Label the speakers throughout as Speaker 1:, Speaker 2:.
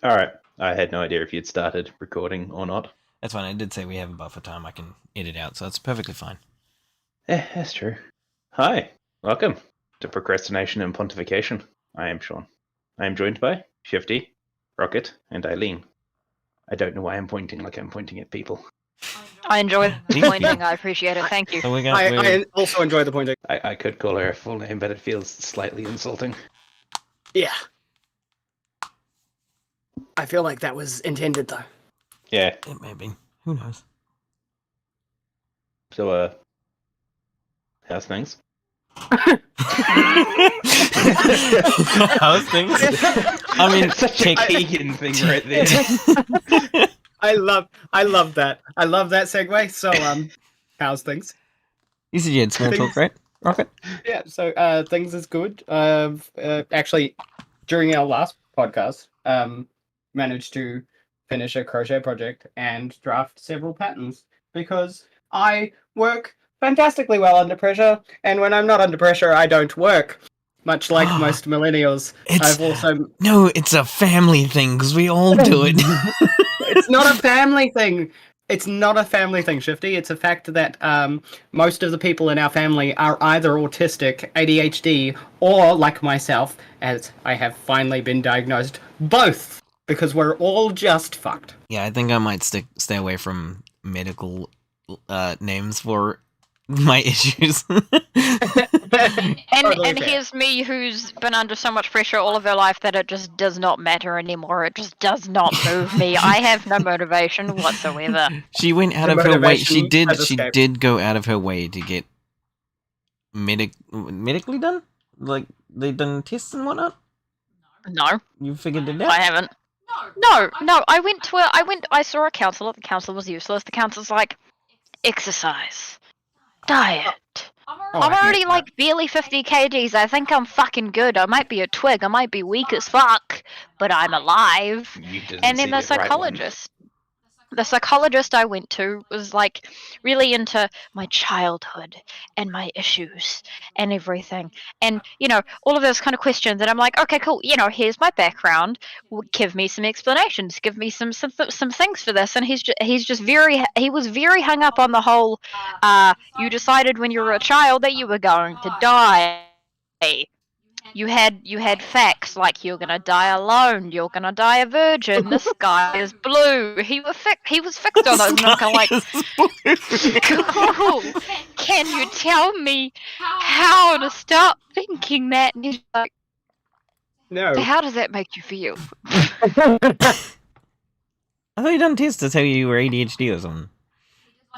Speaker 1: Alright. I had no idea if you'd started recording or not.
Speaker 2: That's fine. I did say we have a buffer time I can edit out, so that's perfectly fine.
Speaker 1: Yeah, that's true. Hi. Welcome to Procrastination and Pontification. I am Sean. I am joined by Shifty, Rocket, and Eileen. I don't know why I'm pointing like I'm pointing at people.
Speaker 3: I enjoy the pointing. I appreciate it. Thank you.
Speaker 2: So
Speaker 4: I also enjoy the pointing.
Speaker 1: I could call her a full name, but it feels slightly insulting.
Speaker 4: Yeah. I feel like that was intended, though.
Speaker 1: Yeah.
Speaker 2: It may be. Who knows?
Speaker 1: So, how's things?
Speaker 2: How's things? I mean,
Speaker 1: such a Keegan thing right there.
Speaker 4: I love that. I love that segue. So, how's things?
Speaker 2: You said you had small talk, right, Rocket?
Speaker 4: Yeah, so things is good. Actually, during our last podcast, managed to finish a crochet project and draft several patterns because I work fantastically well under pressure, and when I'm not under pressure, I don't work. Much like most millennials,
Speaker 2: No, it's a family thing because we all do it.
Speaker 4: It's not a family thing. It's not a family thing, Shifty. It's a fact that most of the people in our family are either autistic, ADHD, or, like myself, as I have finally been diagnosed, both, because we're all just fucked.
Speaker 2: Yeah, I think I might stay away from medical names for my issues.
Speaker 3: And here's me, who's been under so much pressure all of her life that it just does not matter anymore. It just does not move me. I have no motivation whatsoever.
Speaker 2: She went out of her way. She did go out of her way to get medically done. Like they done tests and whatnot.
Speaker 3: No,
Speaker 2: you figured it out.
Speaker 3: I haven't. No. I saw a counsellor. The counsellor was useless. The counsellor's like, exercise, diet. I'm already like barely 50 kgs. I think I'm fucking good. I might be a twig. I might be weak as fuck, but I'm alive. And then the psychologist I went to was like really into my childhood and my issues and everything, and all of those kind of questions. And I'm like, okay, cool. Here's my background. Give me some explanations. Give me some things for this. And he was very hung up on the whole. You decided when you were a child that you were going to die. You had facts like you're gonna die alone, you're gonna die a virgin, the sky is blue. He was fixed on those, and I'm kind of like, cool. Can you tell me how to stop thinking that? And he's like,
Speaker 4: no.
Speaker 3: How does that make you feel?
Speaker 2: I thought you done tests to tell you were ADHD or something.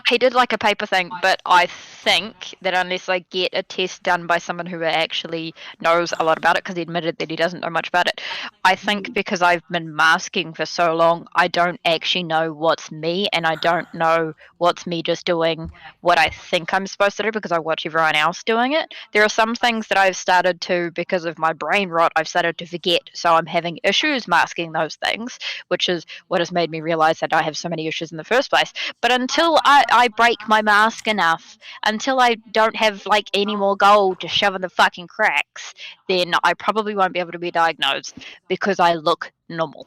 Speaker 3: He did like a paper thing, but I think that unless I get a test done by someone who actually knows a lot about it, because he admitted that he doesn't know much about it, I think because I've been masking for so long, I don't actually know what's me, and I don't know what's me just doing what I think I'm supposed to do because I watch everyone else doing it. There are some things that I've started to, because of my brain rot, I've started to forget, so I'm having issues masking those things, which is what has made me realize that I have so many issues in the first place. But until I break my mask enough, until I don't have like any more gold to shove in the fucking cracks, then I probably won't be able to be diagnosed because I look normal.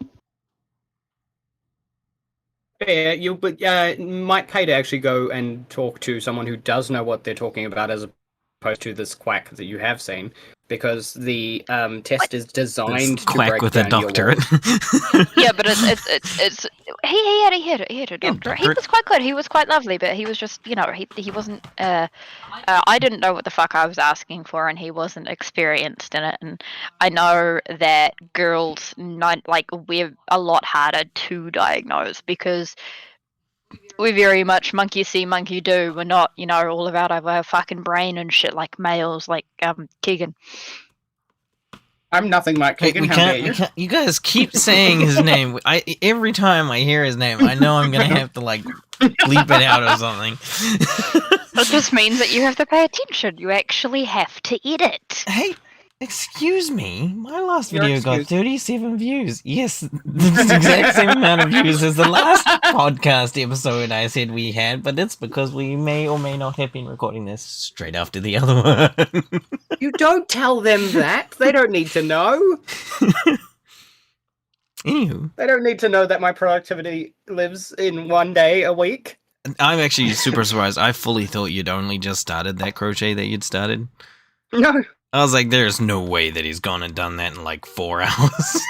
Speaker 4: Yeah, you might pay to actually go and talk to someone who does know what they're talking about as opposed to this quack that you have seen, because the test is designed to
Speaker 2: quack
Speaker 4: break
Speaker 2: with
Speaker 4: down
Speaker 2: a doctorate.
Speaker 3: Yeah, but it's he had a doctorate. He was quite good. He was quite lovely, but he was just he wasn't. I didn't know what the fuck I was asking for, and he wasn't experienced in it. And I know that girls we're a lot harder to diagnose because we're very much monkey see, monkey do. We're not, all about our fucking brain and shit like males, like Keegan.
Speaker 4: I'm nothing like Keegan. How dare you?
Speaker 2: You guys keep saying his name. Every time I hear his name, I know I'm gonna have to bleep it out or something.
Speaker 3: That just means that you have to pay attention. You actually have to edit.
Speaker 2: Hey, excuse me. My last video got 37 views. Yes, the exact same amount of views as the last podcast episode I said we had, but it's because we may or may not have been recording this straight after the other one.
Speaker 4: You don't tell them that. They don't need to know.
Speaker 2: Anywho,
Speaker 4: They don't need to know that my productivity lives in 1 day a week.
Speaker 2: I'm actually super surprised. I fully thought you'd only just started that crochet that you'd started.
Speaker 4: No.
Speaker 2: I was like, there's no way that he's gone and done that in like 4 hours.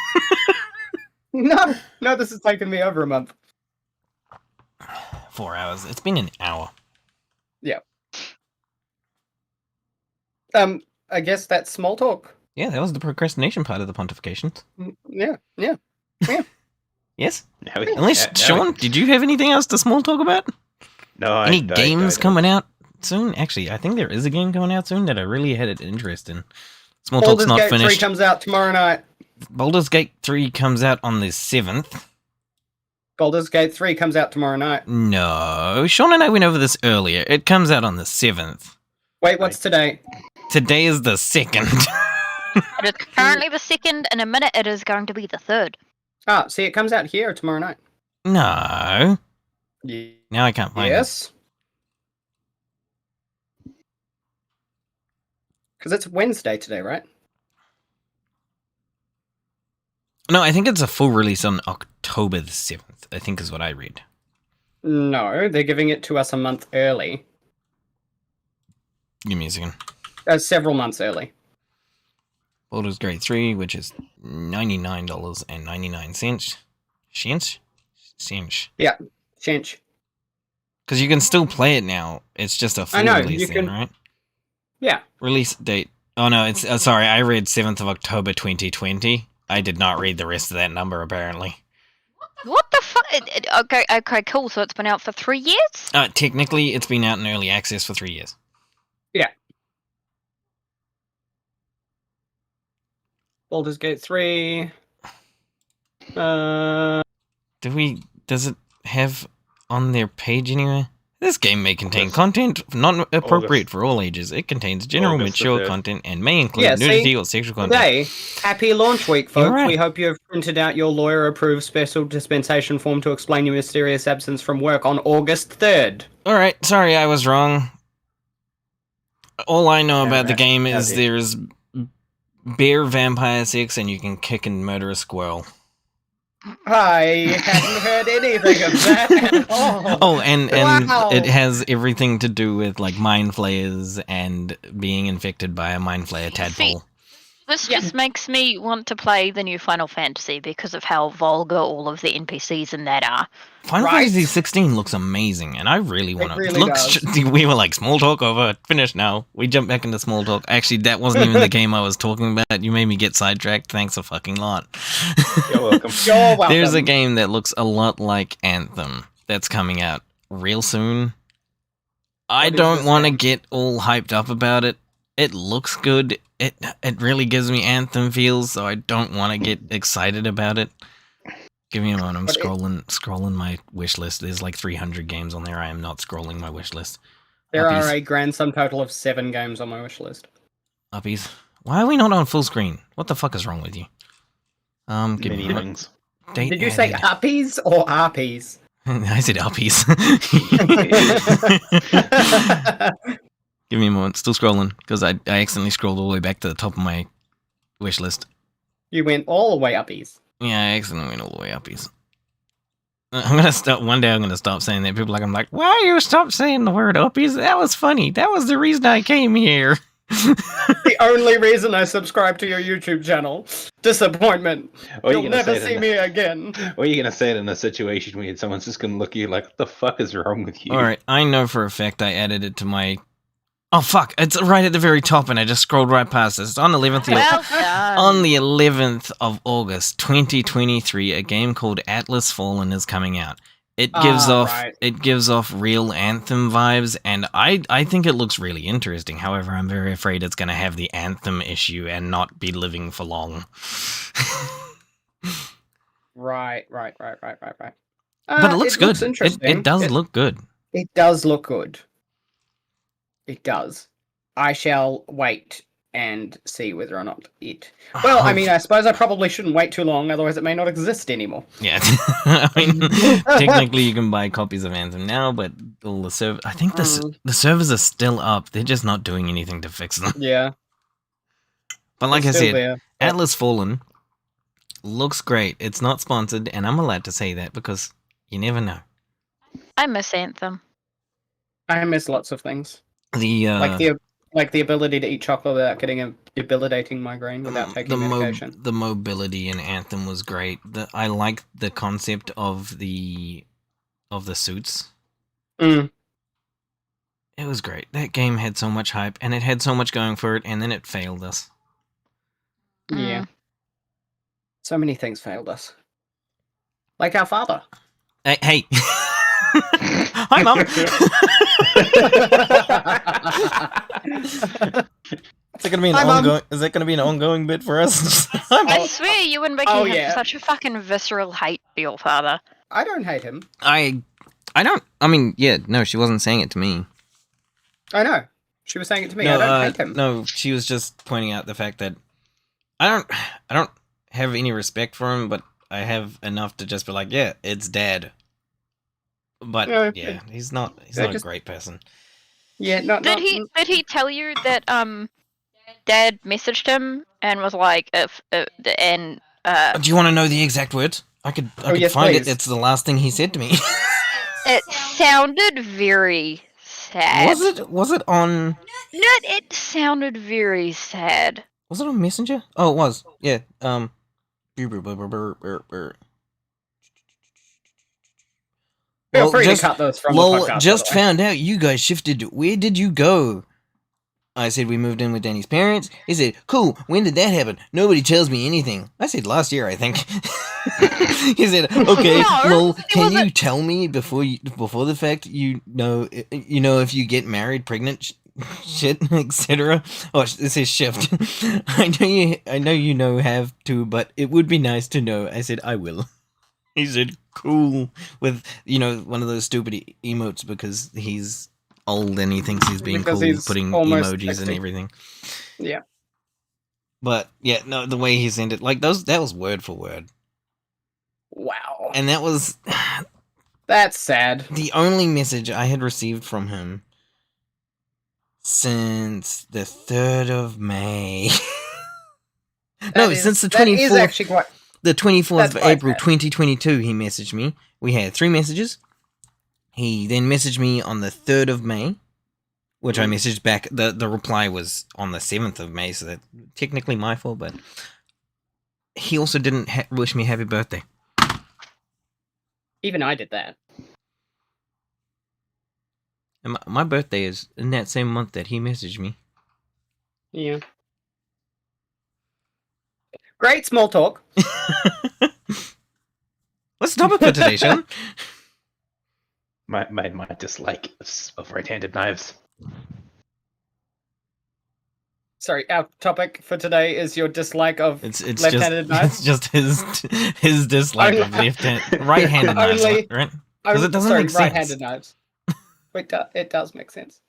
Speaker 4: No, this has taken me over a month.
Speaker 2: 4 hours. It's been an hour.
Speaker 4: Yeah. I guess that's small talk.
Speaker 2: Yeah, that was the procrastination part of the Pontifications.
Speaker 4: Yeah.
Speaker 2: Yes?
Speaker 1: Now we-
Speaker 2: Unless,
Speaker 1: now
Speaker 2: Sean,
Speaker 1: we-
Speaker 2: did you have anything else to small talk about?
Speaker 1: No,
Speaker 2: Any
Speaker 1: I
Speaker 2: games
Speaker 1: don't.
Speaker 2: coming out soon? Actually, I think there is a game coming out soon that I really had an interest in. Small
Speaker 4: Baldur's
Speaker 2: talk's not
Speaker 4: Gate 3
Speaker 2: finished.
Speaker 4: comes out tomorrow night.
Speaker 2: Baldur's Gate 3 comes out on the 7th.
Speaker 4: Baldur's Gate 3 comes out tomorrow night.
Speaker 2: No, Sean and I went over this earlier. It comes out on the 7th.
Speaker 4: Wait, what's today?
Speaker 2: Today is the 2nd.
Speaker 3: It is currently the 2nd. In a minute, it is going to be the 3rd.
Speaker 4: Ah, see, it comes out here tomorrow night.
Speaker 2: No. Now I can't find it.
Speaker 4: Yes. Because it's Wednesday today, right?
Speaker 2: No, I think it's a full release on October the 7th, I think is what I read.
Speaker 4: No, they're giving it to us a month early.
Speaker 2: Give me a second.
Speaker 4: Several months early.
Speaker 2: Baldur's Gate 3, which is $99.99. Cents?
Speaker 4: Yeah, Chench.
Speaker 2: Because you can still play it now. It's just a full
Speaker 4: know,
Speaker 2: release
Speaker 4: you
Speaker 2: then,
Speaker 4: can-
Speaker 2: right?
Speaker 4: Yeah.
Speaker 2: Release date. Oh no, it's sorry, I read 7th of October 2020. I did not read the rest of that number apparently.
Speaker 3: What the fuck? Okay, cool. So it's been out for 3 years?
Speaker 2: Technically, it's been out in early access for 3 years.
Speaker 4: Baldur's Gate 3.
Speaker 2: Does it have on their page anywhere? This game may contain
Speaker 1: August.
Speaker 2: content not appropriate
Speaker 1: August.
Speaker 2: for all ages. It contains general
Speaker 1: August the
Speaker 2: mature
Speaker 1: 3rd.
Speaker 2: content and may include
Speaker 4: Yeah, see?
Speaker 2: nudity or sexual content.
Speaker 4: Today, happy launch week,
Speaker 2: You're
Speaker 4: folks.
Speaker 2: right.
Speaker 4: We hope you have printed out your lawyer-approved special dispensation form to explain your mysterious absence from work on August 3rd.
Speaker 2: Alright, sorry, I was wrong. All I know about the
Speaker 4: Alright,
Speaker 2: game is
Speaker 4: okay.
Speaker 2: there's bear vampire sex and you can kick and murder a squirrel.
Speaker 4: I hadn't heard anything of that at all.
Speaker 2: Oh, and
Speaker 4: Wow.
Speaker 2: it has everything to do with like mind flayers and being infected by a mind flayer tadpole.
Speaker 3: This
Speaker 4: Yeah.
Speaker 3: just makes me want to play the new Final Fantasy because of how vulgar all of the NPCs in that are.
Speaker 2: Final
Speaker 4: Right?
Speaker 2: Fantasy 16 looks amazing, and I really want to.
Speaker 4: really does.
Speaker 2: We were like, small talk over, finished now. We jumped back into small talk. Actually, that wasn't even the game I was talking about. You made me get sidetracked. Thanks a fucking lot.
Speaker 1: You're welcome.
Speaker 4: You're welcome.
Speaker 2: There's a game that looks a lot like Anthem that's coming out real soon. I
Speaker 4: What is
Speaker 2: don't
Speaker 4: this
Speaker 2: want to
Speaker 4: game?
Speaker 2: get all hyped up about it. It looks good. It really gives me Anthem feels, so I don't want to get excited about it. Give me a moment. I'm
Speaker 4: But
Speaker 2: scrolling my wish list. There's like 300 games on there. I am not scrolling my wish list.
Speaker 4: There
Speaker 2: Uppies.
Speaker 4: are a grand sum total of 7 games on my wish list.
Speaker 2: Uppies. Why are we not on full screen? What the fuck is wrong with you? Give
Speaker 1: Many
Speaker 2: me a moment.
Speaker 1: things.
Speaker 2: Date
Speaker 4: Did you say
Speaker 2: added.
Speaker 4: uppies or RPs?
Speaker 2: I said uppies. Give me a moment. Still scrolling because I accidentally scrolled all the way back to the top of my wish list.
Speaker 4: You went all the way uppies.
Speaker 2: Yeah, I accidentally went all the way uppies. I'm gonna stop. One day I'm gonna stop saying that. People I'm like, why you stop saying the word uppies? That was funny. That was the reason I came here.
Speaker 4: The only reason I subscribe to your YouTube channel. Disappointment.
Speaker 1: Or
Speaker 4: You'll
Speaker 1: you're gonna
Speaker 4: never
Speaker 1: say
Speaker 4: see
Speaker 1: it
Speaker 4: me again.
Speaker 1: Or you're gonna say it in a situation where someone's just gonna look at you like, "What the fuck is wrong with you?"
Speaker 2: All right, I know for a fact I added it to my. Oh fuck! It's right at the very top, and I just scrolled right past it. It's on 11th.
Speaker 3: Well done.
Speaker 2: On the 11th of August, 2023, a game called Atlas Fallen is coming out. It gives off real Anthem vibes, and I think it looks really interesting. However, I'm very afraid it's going to have the Anthem issue and not be living for long.
Speaker 4: Right.
Speaker 2: But it looks good.
Speaker 4: Looks interesting.
Speaker 2: It does look good.
Speaker 4: It does look good. It does. I shall wait and see whether or not it. Well, I mean, I suppose I probably shouldn't wait too long, otherwise it may not exist anymore.
Speaker 2: Yeah, I mean, technically you can buy copies of Anthem now, but all the I think the servers are still up. They're just not doing anything to fix them.
Speaker 4: Yeah.
Speaker 2: But like I
Speaker 4: it's still
Speaker 2: said,
Speaker 4: there.
Speaker 2: Atlas Fallen looks great. It's not sponsored, and I'm allowed to say that because you never know.
Speaker 3: I miss Anthem.
Speaker 4: I miss lots of things.
Speaker 2: The
Speaker 4: Like the ability to eat chocolate without getting a debilitating migraine without taking medication.
Speaker 2: the mobility in Anthem was great. I liked the concept of the suits.
Speaker 4: Mm.
Speaker 2: It was great. That game had so much hype, and it had so much going for it, and then it failed us.
Speaker 4: Yeah. So many things failed us. Like our father.
Speaker 2: Hey. Hi, Mum. Is it gonna be an ongoing bit for us?
Speaker 3: I swear you and Mickey have
Speaker 4: yeah.
Speaker 3: such a fucking visceral hate for your father.
Speaker 4: I don't hate him.
Speaker 2: I don't. I mean, yeah, no, she wasn't saying it to me.
Speaker 4: I know. She was saying it to me.
Speaker 2: No,
Speaker 4: I don't hate him.
Speaker 2: No, she was just pointing out the fact that I don't have any respect for him, but I have enough to just be like, yeah, it's Dad. But yeah, he's not a great person.
Speaker 4: Yeah,
Speaker 3: Did he tell you that Dad messaged him and was like
Speaker 2: Do you want to know the exact words? I could find
Speaker 4: please.
Speaker 2: it. It's the last thing he said to me.
Speaker 3: It sounded very sad.
Speaker 2: Was it on?
Speaker 3: No, it sounded very sad.
Speaker 2: Was it on Messenger? Oh, it was. Yeah.
Speaker 4: Feel free to cut those from the podcast.
Speaker 2: Just found out you guys shifted. Where did you go? I said we moved in with Danny's parents. He said, cool, when did that happen? Nobody tells me anything. I said last year, I think. He said, okay, well, can you tell me before the fact, you know if you get married, pregnant, shit, etc. Oh, it says shift. I know you know have to, but it would be nice to know. I said, I will. He said, cool, with, one of those stupid emotes because he's old and he thinks he's being
Speaker 4: Because
Speaker 2: cool,
Speaker 4: he's
Speaker 2: putting
Speaker 4: almost
Speaker 2: emojis
Speaker 4: 60.
Speaker 2: and everything.
Speaker 4: Yeah.
Speaker 2: But yeah, no, the way he sent it, like that was word for word.
Speaker 4: Wow.
Speaker 2: And that was
Speaker 4: That's sad.
Speaker 2: the only message I had received from him since the 3rd of May. Since the 24th.
Speaker 4: That is actually quite...
Speaker 2: The 24th of
Speaker 4: That's quite
Speaker 2: April
Speaker 4: sad.
Speaker 2: 2022, he messaged me. We had 3 messages. He then messaged me on the 3rd of May, which I messaged back. The reply was on the 7th of May, so that's technically my fault, but he also didn't wish me happy birthday.
Speaker 4: Even I did that.
Speaker 2: And my birthday is in that same month that he messaged me.
Speaker 4: Yeah. Great small talk.
Speaker 2: What's the topic for today, Sean?
Speaker 1: My dislike of right-handed knives.
Speaker 4: Sorry, our topic for today is your dislike of
Speaker 2: It's
Speaker 4: left-handed knives.
Speaker 2: It's just his dislike of right-handed knives,
Speaker 4: Only-
Speaker 2: right? Because it doesn't make sense.
Speaker 4: Right-handed knives. Wait, it does make sense.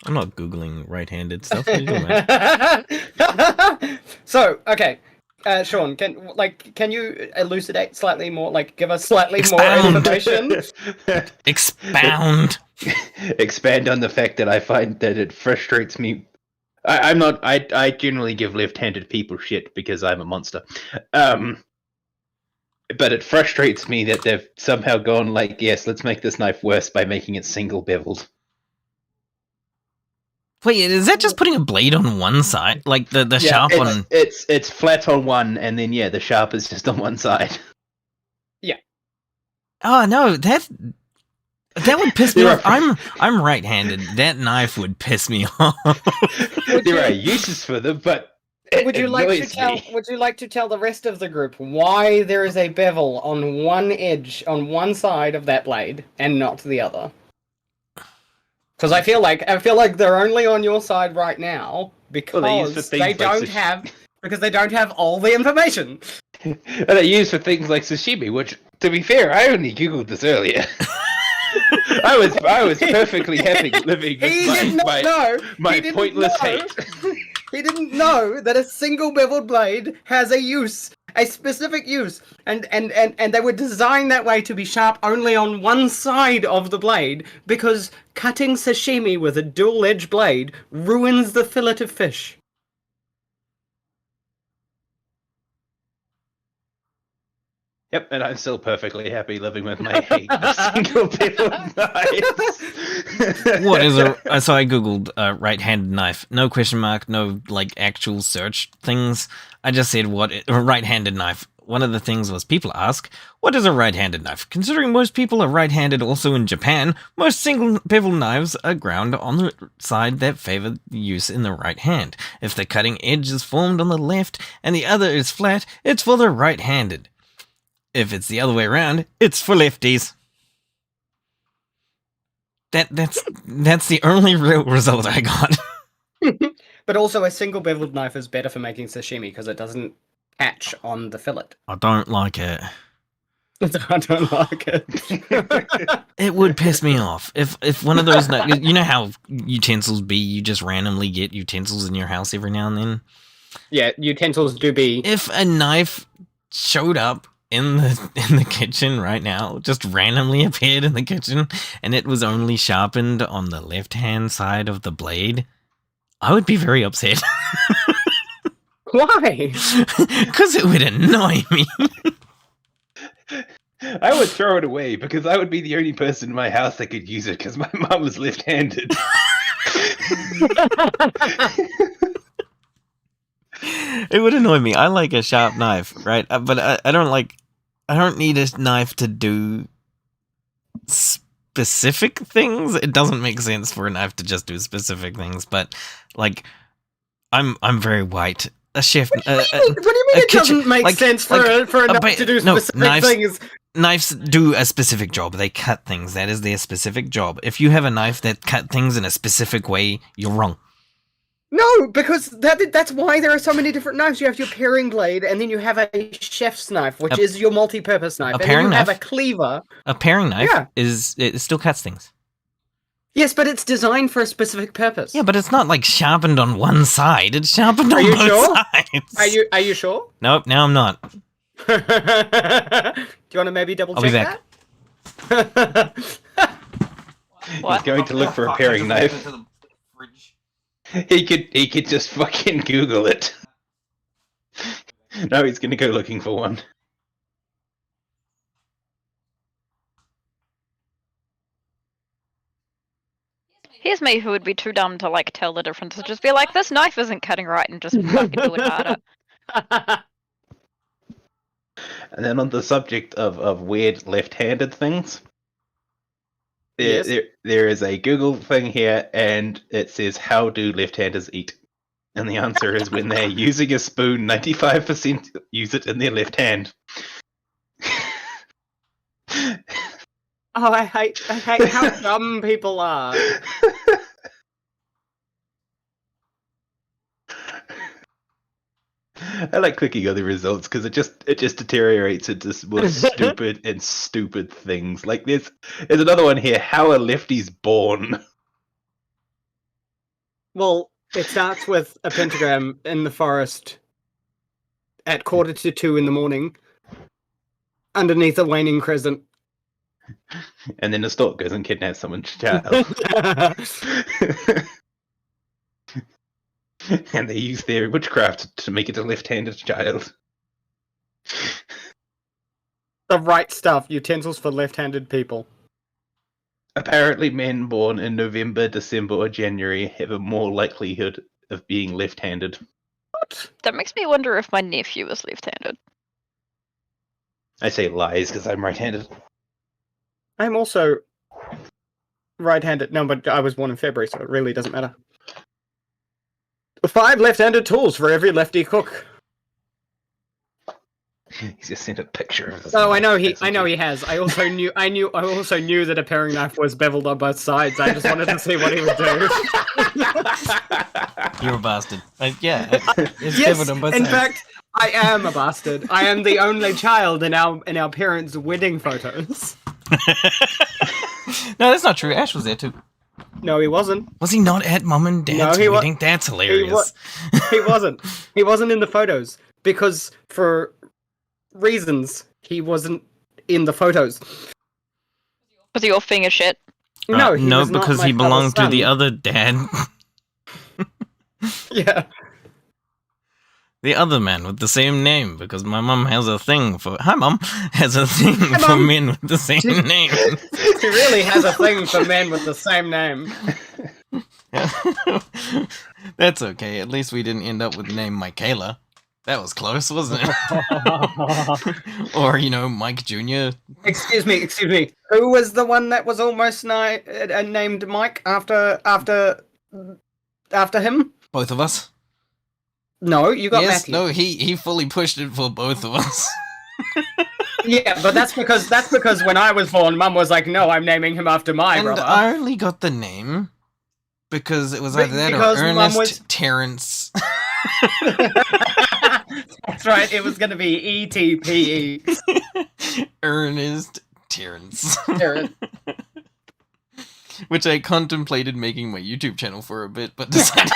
Speaker 2: I'm not googling right-handed stuff. What are you doing, man?
Speaker 4: So, okay, Sean, can you elucidate slightly more? Like, give us slightly
Speaker 2: Expound.
Speaker 4: more information.
Speaker 2: Expound.
Speaker 1: Expand on the fact that I find that it frustrates me. I generally give left-handed people shit because I'm a monster. But it frustrates me that they've somehow gone like, yes, let's make this knife worse by making it single beveled.
Speaker 2: Wait, is that just putting a blade on one side? Like the sharp on...
Speaker 1: It's flat on one, and then, the sharp is just on one side.
Speaker 4: Yeah.
Speaker 2: Oh, no, that would piss me off. I'm right-handed. That knife would piss me off.
Speaker 1: There are uses for them, but
Speaker 4: Would you like to tell the rest of the group why there is a bevel on one edge, on one side of that blade, and not the other? Because I feel like they're only on your side right now because they don't have all the information.
Speaker 1: And they're used for things like sashimi, which, to be fair, I only googled this earlier. I was perfectly happy living with my pointless hate.
Speaker 4: He didn't know that a single beveled blade has a use, a specific use, and they were designed that way to be sharp only on one side of the blade because cutting sashimi with a dual-edged blade ruins the fillet of fish.
Speaker 1: Yep, and I'm still perfectly happy living with my hate of single beveled knives.
Speaker 2: What is a... So I googled right-handed knife. No question mark, no like actual search things. I just said a right-handed knife. One of the things was people ask, what is a right-handed knife? Considering most people are right-handed also in Japan, most single bevel knives are ground on the side that favor use in the right hand. If the cutting edge is formed on the left and the other is flat, it's for the right-handed. If it's the other way around, it's for lefties. That's the only real result I got.
Speaker 4: But also, a single beveled knife is better for making sashimi because it doesn't catch on the fillet.
Speaker 2: I don't like it.
Speaker 4: I don't like it.
Speaker 2: It would piss me off if one of those, you know how utensils be, you just randomly get utensils in your house every now and then.
Speaker 4: Yeah, utensils do be.
Speaker 2: If a knife showed up in the kitchen right now, just randomly appeared in the kitchen, and it was only sharpened on the left-hand side of the blade, I would be very upset.
Speaker 4: Why?
Speaker 2: Because it would annoy me.
Speaker 1: I would throw it away because I would be the only person in my house that could use it because my mum was left-handed.
Speaker 2: It would annoy me. I like a sharp knife, right? But I don't need a knife to do specific things. It doesn't make sense for a knife to just do specific things. But like, I'm very white. A chef.
Speaker 4: What do you mean it doesn't make sense for a knife to do specific things?
Speaker 2: Knives do a specific job. They cut things. That is their specific job. If you have a knife that cut things in a specific way, you're wrong.
Speaker 4: No, because that's why there are so many different knives. You have your paring blade, and then you have a chef's knife, which is your multi-purpose knife.
Speaker 2: A paring
Speaker 4: and then you
Speaker 2: knife?
Speaker 4: have a cleaver.
Speaker 2: A paring knife it still cuts things.
Speaker 4: Yes, but it's designed for a specific purpose.
Speaker 2: Yeah, but it's not like sharpened on one side. It's sharpened on both sides.
Speaker 4: Are you sure?
Speaker 2: Nope, now I'm not.
Speaker 4: Do you want to maybe double check
Speaker 2: that?
Speaker 1: He's going to look for a paring knife. He could just fucking Google it. No, he's gonna go looking for one.
Speaker 3: Here's me who would be too dumb to like tell the difference. Just be like, this knife isn't cutting right, and just fucking do it harder.
Speaker 1: And then on the subject of weird left-handed things, there is a Google thing here, and it says, how do left-handers eat? And the answer is when they're using a spoon, 95% use it in their left hand.
Speaker 4: Oh, I hate how dumb people are.
Speaker 1: I like clicking on the results because it just deteriorates into more stupid things. Like there's another one here. How are lefties born?
Speaker 4: Well, it starts with a pentagram in the forest at 1:45 in the morning, underneath a waning crescent.
Speaker 1: And then the stork goes and kidnaps someone's child. And they use their witchcraft to make it a left-handed child.
Speaker 4: The right stuff. Utensils for left-handed people.
Speaker 1: Apparently, men born in November, December, or January have a more likelihood of being left-handed.
Speaker 4: What?
Speaker 3: That makes me wonder if my nephew is left-handed.
Speaker 1: I say lies because I'm right-handed.
Speaker 4: I'm also right-handed. No, but I was born in February, so it really doesn't matter. 5 left-handed tools for every lefty cook.
Speaker 1: He's just sent a picture of this.
Speaker 4: Oh, I know he has. I also knew that a paring knife was beveled on both sides. I just wanted to see what he would do.
Speaker 2: You're a bastard. It's
Speaker 4: Yes,
Speaker 2: beveled on both
Speaker 4: in
Speaker 2: sides.
Speaker 4: fact, I am a bastard. I am the only child in our parents' wedding photos.
Speaker 2: No, that's not true. Ash was there too.
Speaker 4: No, he wasn't.
Speaker 2: Was he not at Mum and Dad's wedding? That's hilarious.
Speaker 4: He wasn't. He wasn't in the photos because for reasons he wasn't in the photos.
Speaker 3: Was he all finger shit?
Speaker 4: No,
Speaker 2: no,
Speaker 4: was not
Speaker 2: because
Speaker 4: my
Speaker 2: he belonged to
Speaker 4: father's
Speaker 2: the
Speaker 4: son.
Speaker 2: other dad.
Speaker 4: Yeah.
Speaker 2: The other man with the same name, because my mum has a thing for... Hi, Mum! Has a thing for
Speaker 4: Mum.
Speaker 2: men with the same name.
Speaker 4: He really has a thing for men with the same name.
Speaker 2: That's okay. At least we didn't end up with the name Michaela. That was close, wasn't it? Or, Mike Jr.
Speaker 4: Excuse me. Who was the one that was almost named Mike after him?
Speaker 2: Both of us?
Speaker 4: No, you got
Speaker 2: Yes,
Speaker 4: Matthew.
Speaker 2: no, he fully pushed it for both of us.
Speaker 4: Yeah, but that's because when I was born, Mum was like, "No, I'm naming him after my
Speaker 2: And
Speaker 4: brother."
Speaker 2: I only got the name because it was either that or
Speaker 4: Because Mum
Speaker 2: Ernest
Speaker 4: was-
Speaker 2: Terrence.
Speaker 4: That's right. It was going to be ETPE.
Speaker 2: Ernest Terrence.
Speaker 4: Terrence.
Speaker 2: Which I contemplated making my YouTube channel for a bit, but decided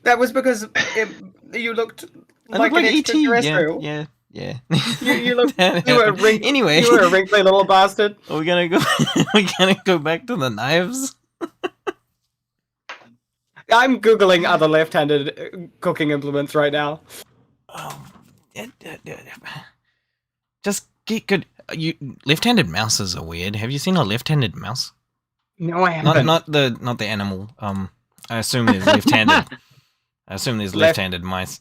Speaker 4: That was because you looked
Speaker 2: I
Speaker 4: like
Speaker 2: look
Speaker 4: an
Speaker 2: like ET.
Speaker 4: extraterrestrial.
Speaker 2: Yeah.
Speaker 4: You look.
Speaker 2: That
Speaker 4: You were a
Speaker 2: happened. Anyway,
Speaker 4: You were a wrinkly little bastard.
Speaker 2: are we gonna go? we gonna go back to the knives?
Speaker 4: I'm googling other left-handed cooking implements right now.
Speaker 2: Oh, just get good. Left-handed mouses are weird. Have you seen a left-handed mouse?
Speaker 4: No, I haven't.
Speaker 2: Not the animal. I assume there's left-handed. I assume there's left-handed mice.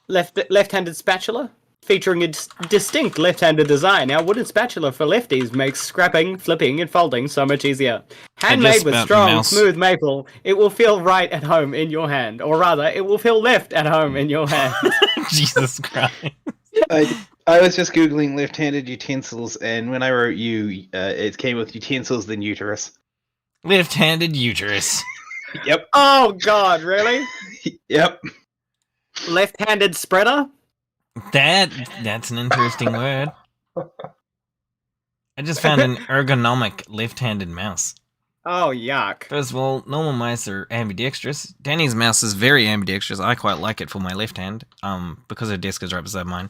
Speaker 4: Left-handed spatula featuring a distinct left-handed design. Our wooden spatula for lefties makes scrapping, flipping, and folding so much easier. Handmade with
Speaker 2: spelt
Speaker 4: strong,
Speaker 2: mouse.
Speaker 4: smooth maple, it will feel right at home in your hand, or rather, it will feel left at home in your hand.
Speaker 2: Jesus Christ.
Speaker 1: I was just googling left-handed utensils, and when I wrote it came with utensils then uterus.
Speaker 2: Left-handed uterus.
Speaker 1: Yep.
Speaker 4: Oh God, really?
Speaker 1: Yep.
Speaker 4: Left-handed spreader?
Speaker 2: That's an interesting word. I just found an ergonomic left-handed mouse.
Speaker 4: Oh, yuck.
Speaker 2: First of all, normal mice are ambidextrous. Danny's mouse is very ambidextrous. I quite like it for my left hand, because her desk is right beside mine.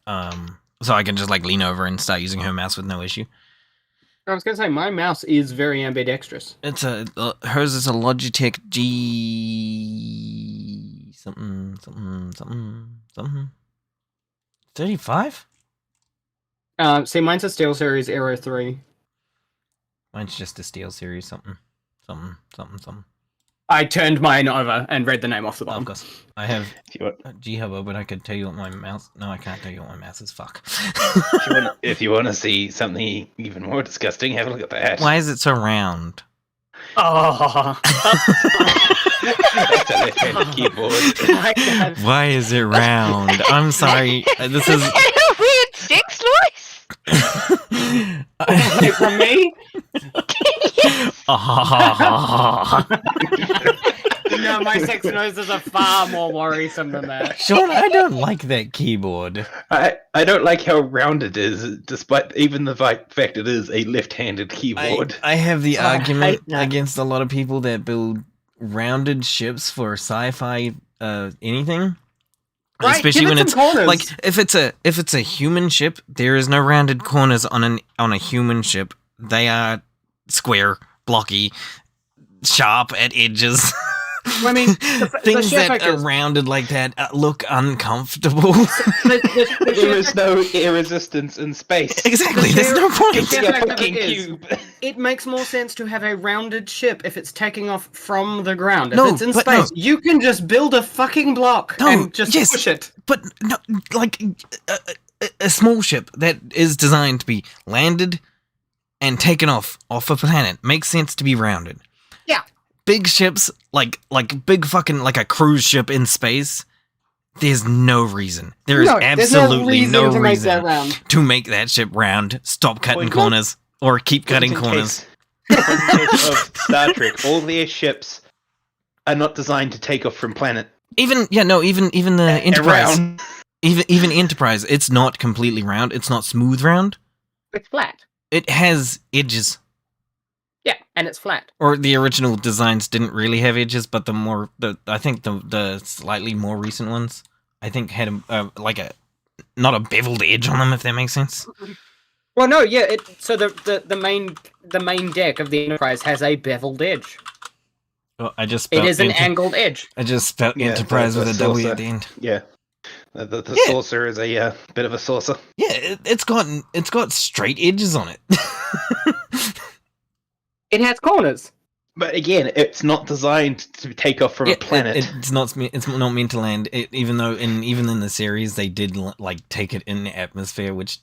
Speaker 2: So I can just lean over and start using her mouse with no issue.
Speaker 4: I was going to say, my mouse is very ambidextrous.
Speaker 2: It's hers is a Logitech G something 35.
Speaker 4: See, mine's a SteelSeries Aero 3.
Speaker 2: Mine's just a Steel Series something.
Speaker 4: I turned mine over and read the name off the
Speaker 2: Oh,
Speaker 4: bottom.
Speaker 2: of course, I have
Speaker 1: If you want,
Speaker 2: G-Hubbo, but I could tell you what my mouse. No, I can't tell you what my mouse is. Fuck.
Speaker 1: if you want to see something even more disgusting, have a look at that.
Speaker 2: Why is it so round?
Speaker 4: Oh.
Speaker 1: That's a left-handed keyboard.
Speaker 4: My God.
Speaker 2: Why is it round? I'm sorry. This is.
Speaker 3: Is that a weird sex noise?
Speaker 4: Wait, from me? No, my sex noises are far more worrisome than that.
Speaker 2: Sean, I don't like that keyboard.
Speaker 1: I don't like how round it is, despite even the fact it is a left-handed keyboard.
Speaker 2: I have the
Speaker 4: I
Speaker 2: argument
Speaker 4: hate that.
Speaker 2: against a lot of people that build rounded ships for sci-fi anything.
Speaker 4: Right,
Speaker 2: Especially
Speaker 4: give it
Speaker 2: when
Speaker 4: some
Speaker 2: it's
Speaker 4: corners.
Speaker 2: like if it's a human ship, there is no rounded corners on a human ship. They are square, blocky, sharp at edges.
Speaker 4: I mean, the
Speaker 2: Things
Speaker 4: sheer
Speaker 2: that
Speaker 4: fact
Speaker 2: are
Speaker 4: is-
Speaker 2: rounded like that look uncomfortable.
Speaker 4: the
Speaker 1: There
Speaker 4: sheer-
Speaker 1: is no air resistance in space.
Speaker 2: Exactly.
Speaker 4: The
Speaker 2: There's no
Speaker 4: sheer-
Speaker 2: point.
Speaker 4: the
Speaker 1: It's
Speaker 4: sheer
Speaker 1: a
Speaker 4: fact of
Speaker 1: fucking
Speaker 4: it is,
Speaker 1: cube.
Speaker 4: it makes more sense to have a rounded ship if it's taking off from the ground. If
Speaker 2: No,
Speaker 4: it's in
Speaker 2: but
Speaker 4: space,
Speaker 2: no.
Speaker 4: you can just build a fucking block
Speaker 2: No,
Speaker 4: and just
Speaker 2: yes.
Speaker 4: push it.
Speaker 2: But no, like a small ship that is designed to be landed and taken off a planet makes sense to be rounded.
Speaker 4: Yeah.
Speaker 2: Big ships, like big fucking like a cruise ship in space. There's no reason. There is absolutely no
Speaker 4: to make that
Speaker 2: reason
Speaker 4: round.
Speaker 2: to make that ship round. Stop cutting
Speaker 1: Well,
Speaker 2: corners or keep cutting
Speaker 1: In
Speaker 2: corners.
Speaker 1: case of Star Trek, all their ships are not designed to take off from planet.
Speaker 2: Even the Enterprise.
Speaker 1: Around.
Speaker 2: Even Enterprise, it's not completely round. It's not smooth round.
Speaker 4: It's flat.
Speaker 2: It has edges.
Speaker 4: Yeah, and it's flat.
Speaker 2: Or the original designs didn't really have edges, but I think the slightly more recent ones, I think had like a not a beveled edge on them, if that makes sense.
Speaker 4: Well, no, yeah. So the main deck of the Enterprise has a beveled edge.
Speaker 2: Oh, I just
Speaker 4: It
Speaker 2: spelled
Speaker 4: is an angled edge.
Speaker 2: I just spelled
Speaker 1: Yeah,
Speaker 2: Enterprise
Speaker 1: the
Speaker 2: with a W
Speaker 1: saucer.
Speaker 2: at the end.
Speaker 1: Yeah. The
Speaker 2: Yeah.
Speaker 1: saucer is a bit of a saucer.
Speaker 2: Yeah, it's got straight edges on it.
Speaker 4: It has corners.
Speaker 1: But again, it's not designed to take off from a planet.
Speaker 2: It's not meant to land. Even in the series they did like take it in the atmosphere, which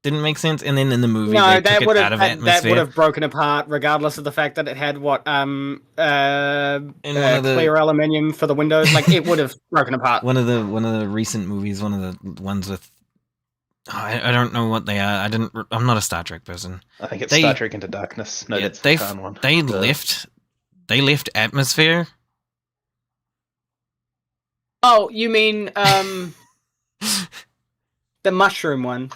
Speaker 2: didn't make sense. And then in the movie they took it out of atmosphere.
Speaker 4: That would have broken apart, regardless of the fact that it had clear aluminium for the windows. Like it would have broken apart.
Speaker 2: One of the recent movies, one of the ones with. I don't know what they are. I'm not a Star Trek person.
Speaker 1: I think it's Star Trek Into Darkness. No, that's the Khan one.
Speaker 2: They left atmosphere.
Speaker 4: Oh, you mean the mushroom one?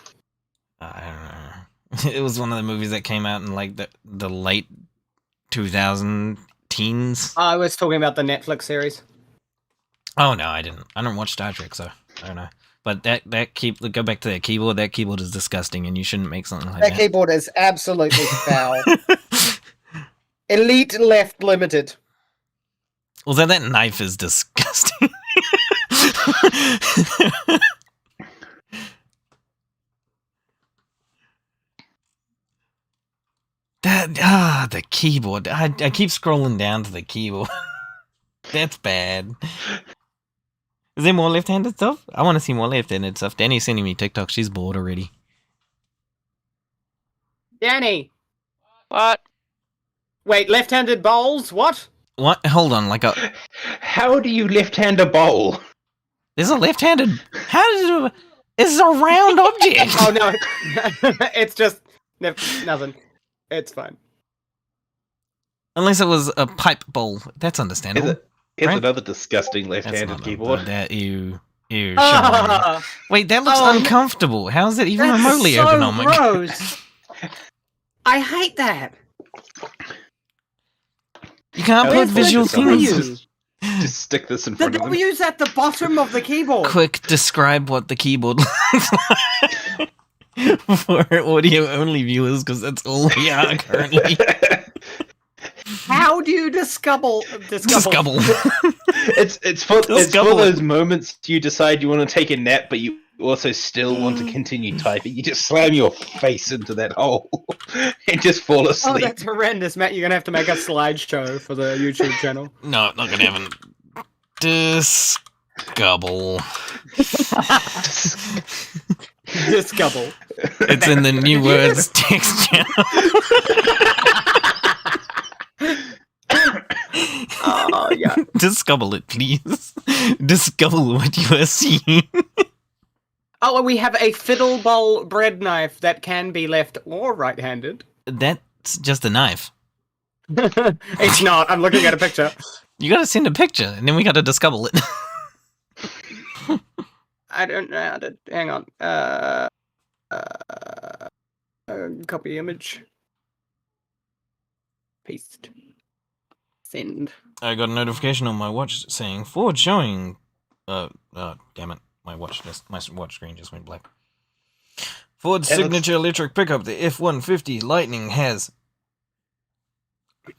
Speaker 2: I don't know. It was one of the movies that came out in like the late 2000 teens.
Speaker 4: I was talking about the Netflix series.
Speaker 2: Oh no, I didn't. I don't watch Star Trek, so I don't know. But go back to that keyboard. That keyboard is disgusting, and you shouldn't make something like that.
Speaker 4: That keyboard is absolutely foul. Elite Left Limited.
Speaker 2: Well, that knife is disgusting. The keyboard. I keep scrolling down to the keyboard. That's bad. Is there more left-handed stuff? I want to see more left-handed stuff. Danny's sending me TikTok. She's bored already.
Speaker 4: Danny.
Speaker 3: What?
Speaker 4: Wait, left-handed bowls? What?
Speaker 2: What? Hold on,
Speaker 1: How do you left-hand a bowl?
Speaker 2: There's a left-handed... How does it... It's a round object!
Speaker 4: Oh, no. It's just... Nothing. It's fine.
Speaker 2: Unless it was a pipe bowl. That's understandable.
Speaker 1: It's another disgusting left-handed keyboard.
Speaker 2: Ew. Sean. Wait, that looks uncomfortable. How is it even remotely ergonomic?
Speaker 4: Gross. I hate that.
Speaker 2: You can't put visual things.
Speaker 1: Just stick this in front of them.
Speaker 4: The W's at the bottom of the keyboard.
Speaker 2: Quick, describe what the keyboard looks like for audio-only viewers, because that's all we are currently.
Speaker 4: How do you discouple?
Speaker 1: It's for those moments you decide you want to take a nap, but you also still want to continue typing. You just slam your face into that hole and just fall asleep.
Speaker 4: Oh, that's horrendous, Matt. You're gonna have to make a slideshow for the YouTube channel.
Speaker 2: No, I'm not gonna have a discouple.
Speaker 4: Discouple.
Speaker 2: It's in the new words text channel.
Speaker 4: Oh, yeah.
Speaker 2: Discover it, please. Discover what you are seeing.
Speaker 4: Oh, and we have a fiddle bowl bread knife that can be left or right-handed.
Speaker 2: That's just a knife.
Speaker 4: It's not. I'm looking at a picture.
Speaker 2: You gotta send a picture, and then we gotta discover it.
Speaker 4: I don't know how to... Hang on. Copy image. Paste. Send.
Speaker 2: I got a notification on my watch saying forward showing. Damn it! My watch screen just went black. Ford signature electric pickup, the F-150 Lightning has.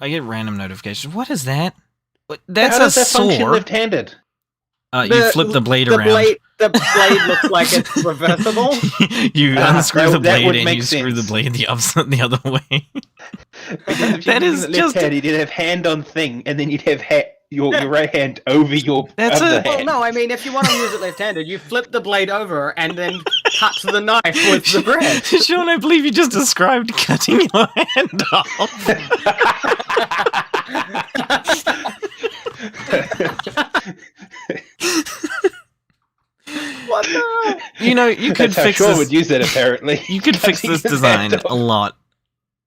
Speaker 2: I get random notifications. What is that? That's
Speaker 1: How does
Speaker 2: a
Speaker 1: that function
Speaker 2: saw.
Speaker 1: left-handed?
Speaker 2: You flip the blade around.
Speaker 4: The blade looks like it's reversible.
Speaker 2: You unscrew the
Speaker 1: that
Speaker 2: blade
Speaker 1: would
Speaker 2: and
Speaker 1: make
Speaker 2: you screw the
Speaker 1: sense.
Speaker 2: blade the other way.
Speaker 1: That is just left-handed. You'd have hand on thing, and then you'd have your right hand over your
Speaker 2: That's
Speaker 1: other
Speaker 2: it.
Speaker 1: hand.
Speaker 4: Well, no, I mean, if you want to use it left-handed, you flip the blade over and then cut the knife with the bread.
Speaker 2: Sean, I believe you just described cutting your hand off.
Speaker 4: What the?
Speaker 2: You know, you could
Speaker 1: That's how
Speaker 2: fix
Speaker 1: Shaw
Speaker 2: this.
Speaker 1: would use it, apparently.
Speaker 2: You could fix this design a lot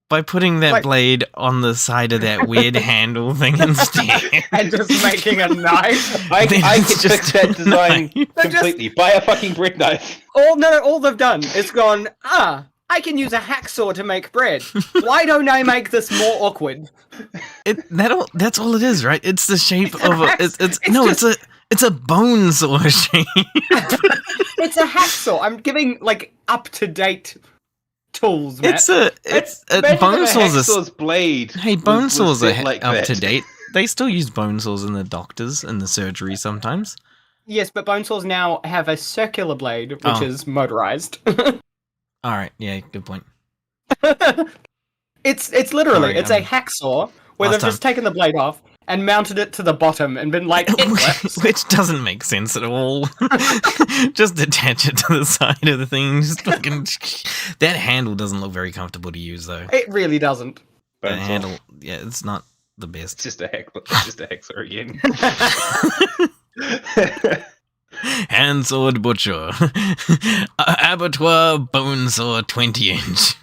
Speaker 2: by putting that
Speaker 4: Like-
Speaker 2: blade on the side of that weird handle thing instead.
Speaker 4: And just making a knife.
Speaker 1: I
Speaker 2: Then
Speaker 1: could
Speaker 2: it's just
Speaker 1: fix that
Speaker 2: a
Speaker 1: design
Speaker 2: knife.
Speaker 1: completely. Buy a fucking bread knife.
Speaker 4: All they've done is gone, I can use a hacksaw to make bread. Why don't I make this more awkward?
Speaker 2: That's all it is, right? It's the shape of a.
Speaker 4: It's
Speaker 2: It's a bone saw shape.
Speaker 4: It's a hacksaw. I'm giving, like, up-to-date tools, Matt.
Speaker 2: It's a
Speaker 1: Imagine
Speaker 2: bone
Speaker 1: if a
Speaker 2: saws.
Speaker 1: hacksaw's blade.
Speaker 2: Hey, bone
Speaker 1: was
Speaker 2: saws are
Speaker 1: bit like
Speaker 2: up
Speaker 1: that.
Speaker 2: to date. They still use bone saws in the doctors and the surgery sometimes.
Speaker 4: Yes, but bone saws now have a circular blade, which
Speaker 2: Oh.
Speaker 4: is motorized.
Speaker 2: All right, yeah, good point.
Speaker 4: It's literally
Speaker 2: Sorry,
Speaker 4: a hacksaw where
Speaker 2: last
Speaker 4: they've just taken the blade off and mounted it to the bottom and been like, it works.
Speaker 2: Which doesn't make sense at all. Just attach it to the side of the thing. Just fucking. That handle doesn't look very comfortable to use, though.
Speaker 4: It really doesn't.
Speaker 2: The
Speaker 1: Bone saw.
Speaker 2: handle, yeah, it's not the
Speaker 1: It's
Speaker 2: best.
Speaker 1: just a hacksaw again.
Speaker 2: Hand sword butcher, abattoir bone saw 20-inch.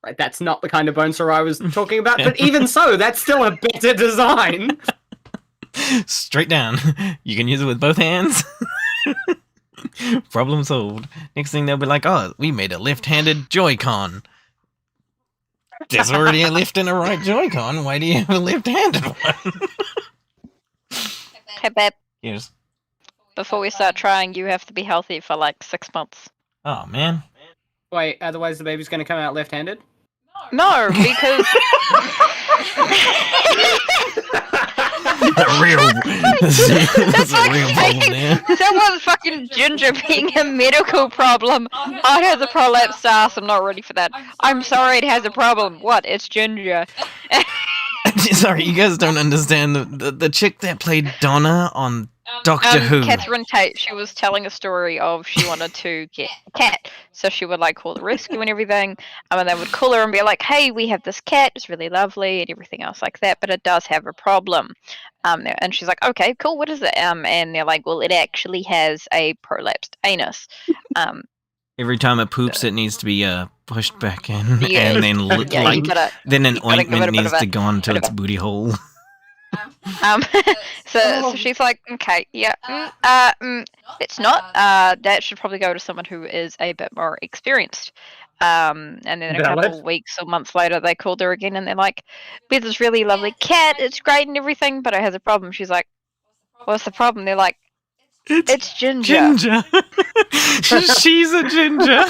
Speaker 4: Right, that's not the kind of bone saw I was talking about, but even so, that's still a better design.
Speaker 2: Straight down. You can use it with both hands. Problem solved. Next thing they'll be like, oh, we made a left-handed Joy-Con. There's already a left and a right Joy-Con. Why do you have a left-handed one?
Speaker 3: Hey, babe,
Speaker 2: Yes.
Speaker 3: before we start trying, you have to be healthy for like 6 months.
Speaker 2: Oh, man.
Speaker 4: Wait, otherwise the baby's going to come out left-handed?
Speaker 3: No, because
Speaker 2: That's a real problem there.
Speaker 3: someone's fucking ginger being a medical problem. I has a prolapsed ass. I'm not ready for that. I'm sorry, it has a problem. What? It's ginger.
Speaker 2: Sorry, you guys don't understand. The chick that played Donna on Doctor Who.
Speaker 3: Catherine Tate, she was telling a story of she wanted to get a cat, so she would like call the rescue and everything, and they would call her and be like, "Hey, we have this cat. It's really lovely and everything else like that, but it does have a problem." And she's like, "Okay, cool. What is it?" And they're like, "Well, it actually has a prolapsed anus."
Speaker 2: Every time it poops, it needs to be pushed back in,
Speaker 3: Yeah,
Speaker 2: and then
Speaker 3: yeah,
Speaker 2: like
Speaker 3: you gotta.
Speaker 2: then an
Speaker 3: you gotta give it a
Speaker 2: ointment
Speaker 3: bit
Speaker 2: needs
Speaker 3: of
Speaker 2: to
Speaker 3: a-
Speaker 2: go onto
Speaker 3: bit of
Speaker 2: its booty hole.
Speaker 3: So she's like, okay, yeah, it's not. That should probably go to someone who is a bit more experienced. And then a
Speaker 4: Valid.
Speaker 3: couple of weeks or months later, they called her again, and they're like, "We have this really lovely cat. It's great and everything, but it has a problem." She's like, "What's the problem?" They're like, "It's ginger."
Speaker 2: Ginger. She's a ginger.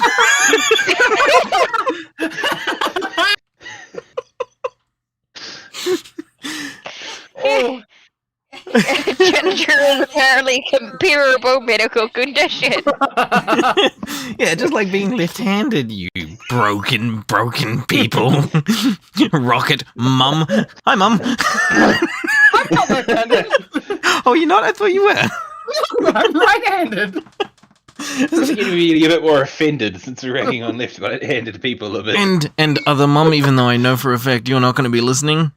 Speaker 4: Oh,
Speaker 3: Ginger is apparently comparable medical condition.
Speaker 2: Yeah, just like being left-handed, you broken people. Rocket, mum. Hi, mum.
Speaker 4: I'm not left-handed.
Speaker 2: Oh, you're not? I thought you were.
Speaker 4: I'm right-handed.
Speaker 1: I'm going to be a bit more offended since we're ragging on left-handed people a bit.
Speaker 2: And other mum, even though I know for a fact you're not going to be listening.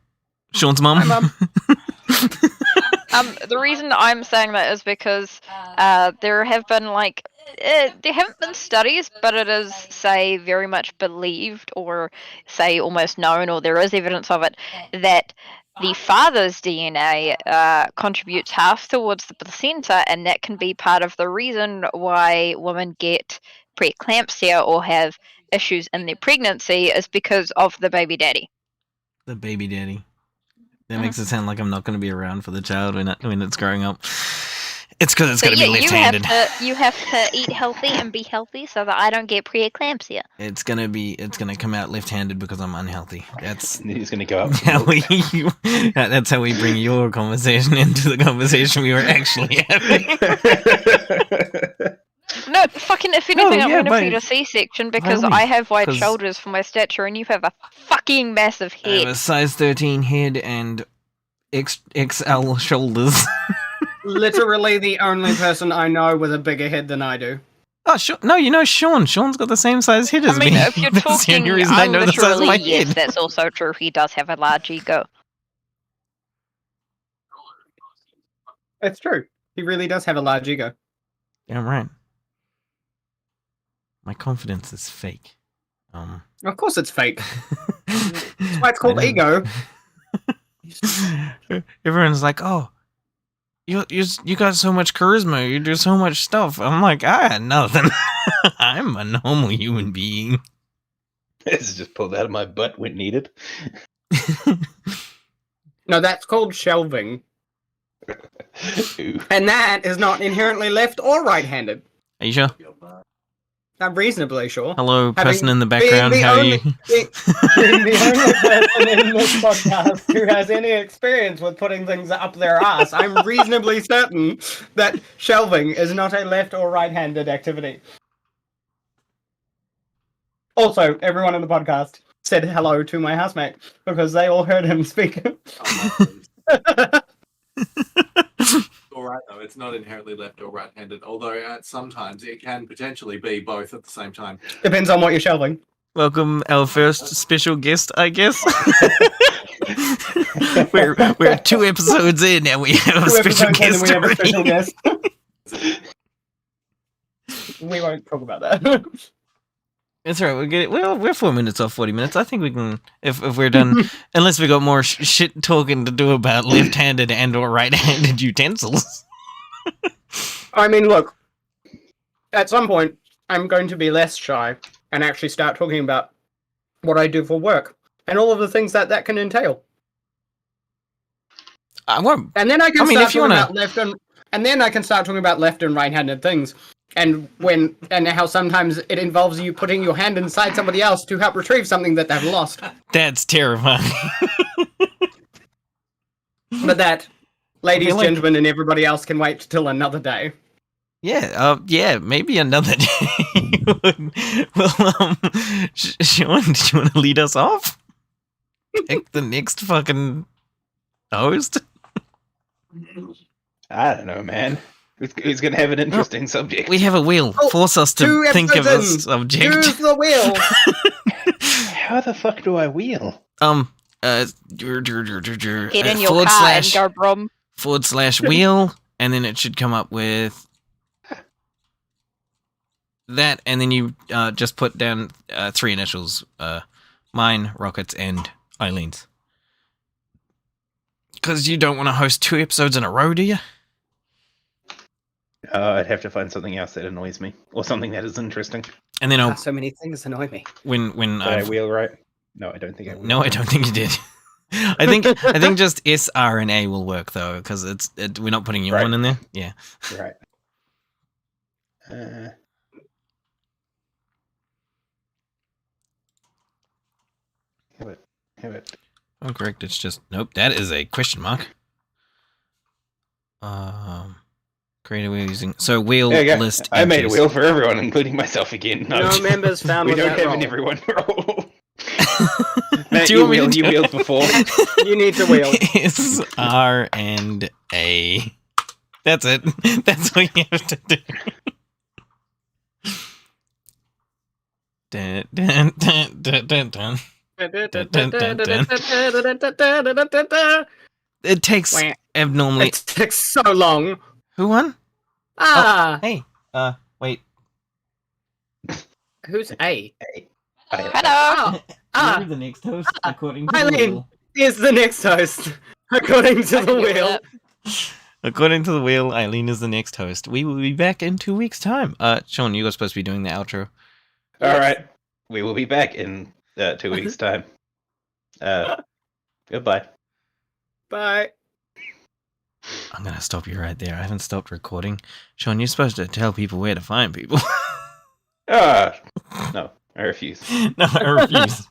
Speaker 2: Sean's mum.
Speaker 4: Hi, Mum.
Speaker 3: The reason I'm saying that is because there have been there haven't been studies, but it is, say, very much believed or, say, almost known, or there is evidence of it, that the father's DNA contributes half towards the placenta, and that can be part of the reason why women get preeclampsia or have issues in their pregnancy is because of the baby daddy.
Speaker 2: The baby daddy. That makes it sound like I'm not going to be around for the child when it's growing up. It's because it's
Speaker 3: So
Speaker 2: going to be left-handed.
Speaker 3: you have to eat healthy and be healthy so that I don't get preeclampsia.
Speaker 2: It's going to come out left-handed because I'm unhealthy. That's
Speaker 1: And he's going to go up.
Speaker 2: how that's how we bring your conversation into the conversation we were actually having.
Speaker 3: No, fucking, if anything,
Speaker 2: No,
Speaker 3: I'm
Speaker 2: yeah,
Speaker 3: going to
Speaker 2: but-
Speaker 3: feed a C-section because
Speaker 2: By all
Speaker 3: I
Speaker 2: means,
Speaker 3: have wide
Speaker 2: 'cause-
Speaker 3: shoulders for my stature and you have a fucking massive
Speaker 2: I have a
Speaker 3: head.
Speaker 2: size 13 head and XL shoulders.
Speaker 4: Literally the only person I know with a bigger head than I do.
Speaker 2: Oh, no, you know Sean. Sean's got the same size head as
Speaker 3: I mean,
Speaker 2: me.
Speaker 3: if you're
Speaker 2: That's the
Speaker 3: talking,
Speaker 2: only reason I know the size of my
Speaker 3: yes,
Speaker 2: head.
Speaker 3: that's also true. He does have a large ego.
Speaker 4: It's true. He really does have a large ego.
Speaker 2: Yeah, right. My confidence is fake.
Speaker 4: Of course it's fake. That's why it's
Speaker 2: I
Speaker 4: called
Speaker 2: know.
Speaker 4: ego.
Speaker 2: Everyone's like, "Oh, you got so much charisma. You do so much stuff." I'm like, I had nothing. I'm a normal human being.
Speaker 1: This is just pulled out of my butt when needed.
Speaker 4: No, that's called shelving.
Speaker 1: Ooh.
Speaker 4: And that is not inherently left or right-handed.
Speaker 2: Are you sure?
Speaker 4: I'm reasonably sure.
Speaker 2: Hello, person in the
Speaker 4: being
Speaker 2: background.
Speaker 4: the
Speaker 2: How are
Speaker 4: only-
Speaker 2: you?
Speaker 4: Being the only person in this podcast who has any experience with putting things up their ass, I'm reasonably certain that shelving is not a left or right-handed activity. Also, everyone in the podcast said hello to my housemate because they all heard him speak.
Speaker 5: All right, though, it's not inherently left or right-handed, although at sometimes it can potentially be both at the same time.
Speaker 4: Depends on what you're shelving.
Speaker 2: Welcome, our first special guest, I guess. we're 2 episodes in and we have a special guest.
Speaker 4: We have a
Speaker 2: already.
Speaker 4: special guest. We won't talk about that.
Speaker 2: It's alright, we'll get it. Well, we're 4 minutes off 40 minutes. I think we can, if we're done, unless we got more shit talking to do about left-handed and or right-handed utensils.
Speaker 4: I mean, look, at some point, I'm going to be less shy and actually start talking about what I do for work and all of the things that can entail.
Speaker 2: I won't.
Speaker 4: And then I can
Speaker 2: I mean,
Speaker 4: start
Speaker 2: if you
Speaker 4: talking
Speaker 2: wanna-
Speaker 4: about left and right-handed things. And how sometimes it involves you putting your hand inside somebody else to help retrieve something that they've lost.
Speaker 2: That's terrifying.
Speaker 4: But that, ladies,
Speaker 2: feel like-
Speaker 4: gentlemen, and everybody else can wait till another day.
Speaker 2: Yeah, maybe another day. Well, Sean, did you want to lead us off? Pick the next fucking host.
Speaker 1: I don't know, man. Who's going to have an interesting subject?
Speaker 2: We have a wheel.
Speaker 4: Oh,
Speaker 2: Force us
Speaker 4: 2
Speaker 2: to think of a
Speaker 4: episodes in.
Speaker 2: subject.
Speaker 4: Use the wheel!
Speaker 1: How the fuck do I wheel?
Speaker 3: Get in your
Speaker 2: forward
Speaker 3: car
Speaker 2: slash
Speaker 3: and go brum.
Speaker 2: / wheel, and then it should come up with that, and then you just put down 3 initials, mine, Rocket's, and Eileen's. Because you don't want to host 2 episodes in a row, do you?
Speaker 1: I'd have to find something else that annoys me, or something that is interesting.
Speaker 2: And then I'll
Speaker 4: So many things annoy me.
Speaker 2: when
Speaker 1: Did I wheel right? No, I don't think I wheel.
Speaker 2: No, I don't think you did. I think just S, R, and A will work though, because we're not putting your
Speaker 1: Right.
Speaker 2: one in there. Yeah.
Speaker 1: Right. Have it.
Speaker 2: I'm correct. It's just nope. That is a question mark. Create a wheel using wheel
Speaker 1: There you go.
Speaker 2: list.
Speaker 1: I made a
Speaker 2: entries.
Speaker 1: wheel for everyone, including myself again.
Speaker 4: No members found
Speaker 1: we
Speaker 4: with
Speaker 1: don't
Speaker 4: that
Speaker 1: have
Speaker 4: roll.
Speaker 1: an everyone roll. Matt,
Speaker 2: Do you want me to
Speaker 1: you
Speaker 2: do it?
Speaker 1: wheeled before.
Speaker 4: You need to wheel.
Speaker 2: S, R, and A. That's it. That's what you have to do. Dun, dun, dun, dun, dun, dun. It takes
Speaker 4: Wah.
Speaker 2: abnormally.
Speaker 4: It takes so long.
Speaker 2: Who won?
Speaker 4: Ah,
Speaker 2: Hey. Wait.
Speaker 4: who's A?
Speaker 3: Hello.
Speaker 2: You're the next host, according to the
Speaker 4: Eileen.
Speaker 2: wheel.
Speaker 4: Is the next host, according to
Speaker 3: I
Speaker 4: the
Speaker 3: can deal with
Speaker 4: wheel.
Speaker 3: it.
Speaker 2: According to the wheel, Eileen is the next host. We will be back in 2 weeks' time. Sean, you were supposed to be doing the outro.
Speaker 1: All right. We will be back in 2 weeks' time. Goodbye.
Speaker 4: Bye.
Speaker 2: I'm gonna stop you right there. I haven't stopped recording. Sean, you're supposed to tell people where to find people.
Speaker 1: No, I refuse.
Speaker 2: No, I refuse.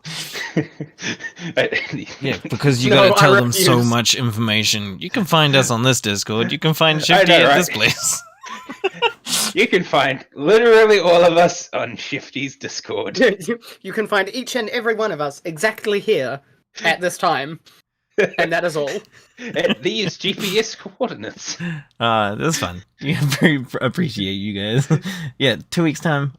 Speaker 2: Yeah, because you
Speaker 4: No,
Speaker 2: gotta tell
Speaker 4: I
Speaker 2: them so
Speaker 4: refuse.
Speaker 2: much information. You can find us on this Discord. You can find
Speaker 1: I
Speaker 2: Shifty
Speaker 1: know,
Speaker 2: at this
Speaker 1: right?
Speaker 2: place.
Speaker 1: You can find literally all of us on Shifty's Discord.
Speaker 4: You can find each and every one of us exactly here at this time, and that is all.
Speaker 1: At these GPS coordinates.
Speaker 2: That's fun. Yeah, very appreciate you guys. Yeah, 2 weeks time.